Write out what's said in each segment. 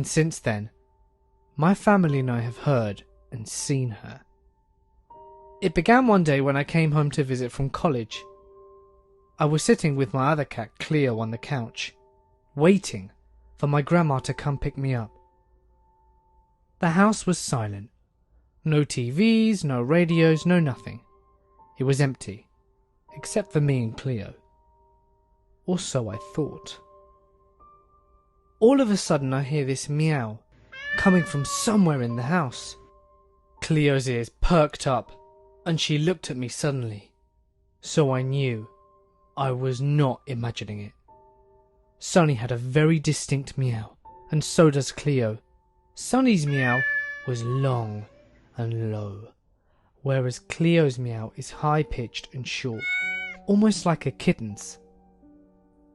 and since then, my family and I have heard and seen her. It began one day when I came home to visit from college. I was sitting with my other cat, Cleo, on the couch, waiting for my grandma to come pick me up. The house was silent. No TVs, no radios, no nothing. It was empty, except for me and Cleo. Or so I thought. All of a sudden I hear this meow coming from somewhere in the house. Cleo's ears perked up and she looked at me suddenly, so I knew I was not imagining it. Sunny had a very distinct meow, and so does Cleo. Sunny's meow was long and low, whereas Cleo's meow is high-pitched and short, almost like a kitten's.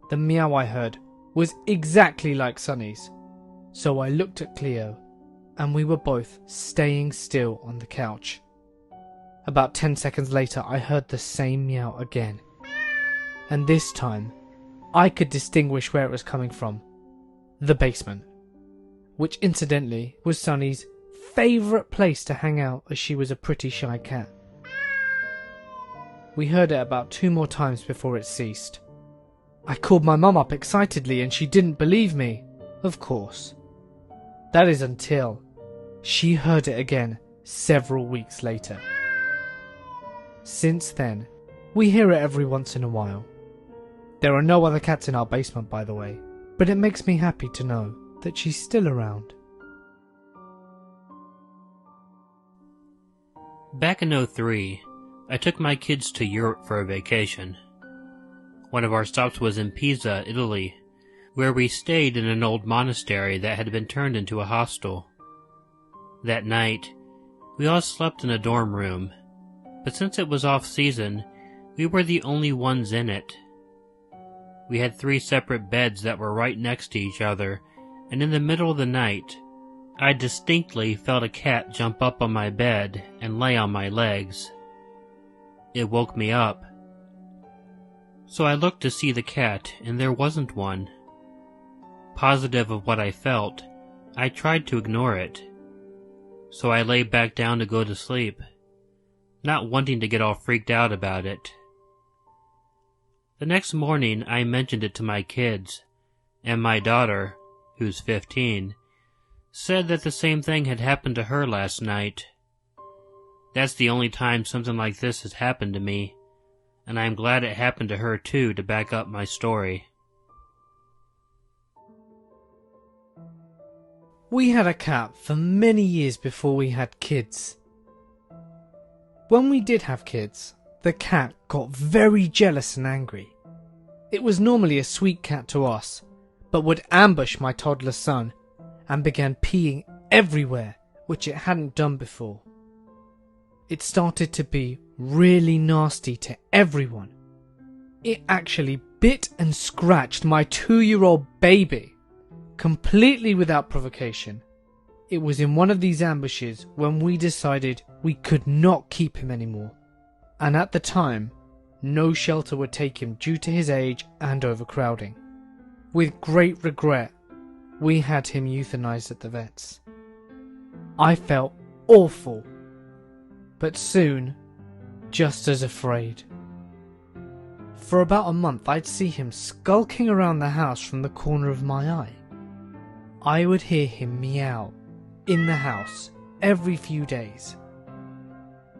The meow I heard was exactly like Sunny's, so I looked at Cleo, and we were both staying still on the couch. About 10 seconds later I heard the same meow again, and this time I could distinguish where it was coming from. The basement, which incidentally was Sunny's favourite place to hang out, as she was a pretty shy cat. We heard it about 2 more times before it ceased. I called my mum up excitedly and she didn't believe me, of course. That is until she heard it again several weeks later. Since then, we hear it every once in a while. There are no other cats in our basement, by the way, but it makes me happy to know that she's still around. Back in '03, I took my kids to Europe for a vacation. One of our stops was in Pisa, Italy, where we stayed in an old monastery that had been turned into a hostel. That night, we all slept in a dorm room, but since it was off-season, we were the only ones in it. We had 3 separate beds that were right next to each other, and in the middle of the night, I distinctly felt a cat jump up on my bed and lay on my legs. It woke me up. So I looked to see the cat, and there wasn't one. Positive of what I felt, I tried to ignore it. So I lay back down to go to sleep, not wanting to get all freaked out about it. The next morning I mentioned it to my kids, and my daughter, who's 15, said that the same thing had happened to her last night. That's the only time something like this has happened to me, and I'm glad it happened to her too to back up my story. We had a cat for many years before we had kids. When we did have kids, the cat got very jealous and angry. It was normally a sweet cat to us, but would ambush my toddler son and began peeing everywhere, which it hadn't done before. It started to be really nasty to everyone. It actually bit and scratched my 2-year-old baby, completely without provocation. It was in one of these ambushes when we decided we could not keep him anymore, and at the time, no shelter would take him due to his age and overcrowding. With great regret, we had him euthanized at the vets. I felt awful, but soon, just as afraid. For about a month I'd see him skulking around the house from the corner of my eye. I would hear him meow in the house every few days.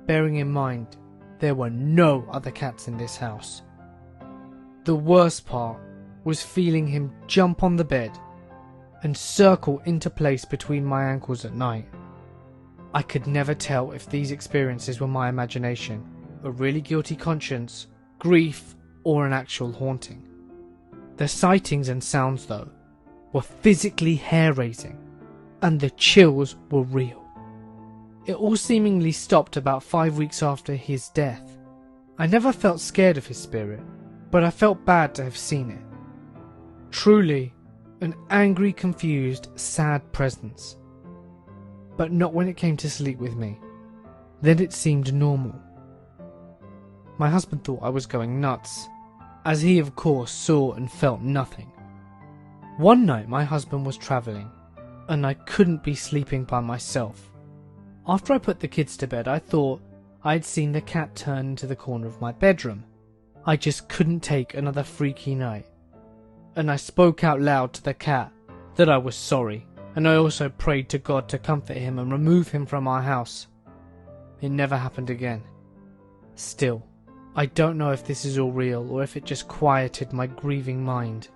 Bearing in mind, there were no other cats in this house. The worst part was feeling him jump on the bed and circle into place between my ankles at night. I could never tell if these experiences were my imagination, a really guilty conscience, grief, or an actual haunting. The sightings and sounds, though, were physically hair-raising, and the chills were real. It all seemingly stopped about 5 weeks after his death. I never felt scared of his spirit, but I felt bad to have seen it. Truly, an angry, confused, sad presence. But not when it came to sleep with me. Then it seemed normal. My husband thought I was going nuts, as he of course saw and felt nothing. One night my husband was travelling, and I couldn't be sleeping by myself. After I put the kids to bed, I thought I'd seen the cat turn into the corner of my bedroom. I just couldn't take another freaky night, and I spoke out loud to the cat that I was sorry, and I also prayed to God to comfort him and remove him from our house. It never happened again. Still, I don't know if this is all real or if it just quieted my grieving mind.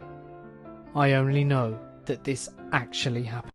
I only know that this actually happened.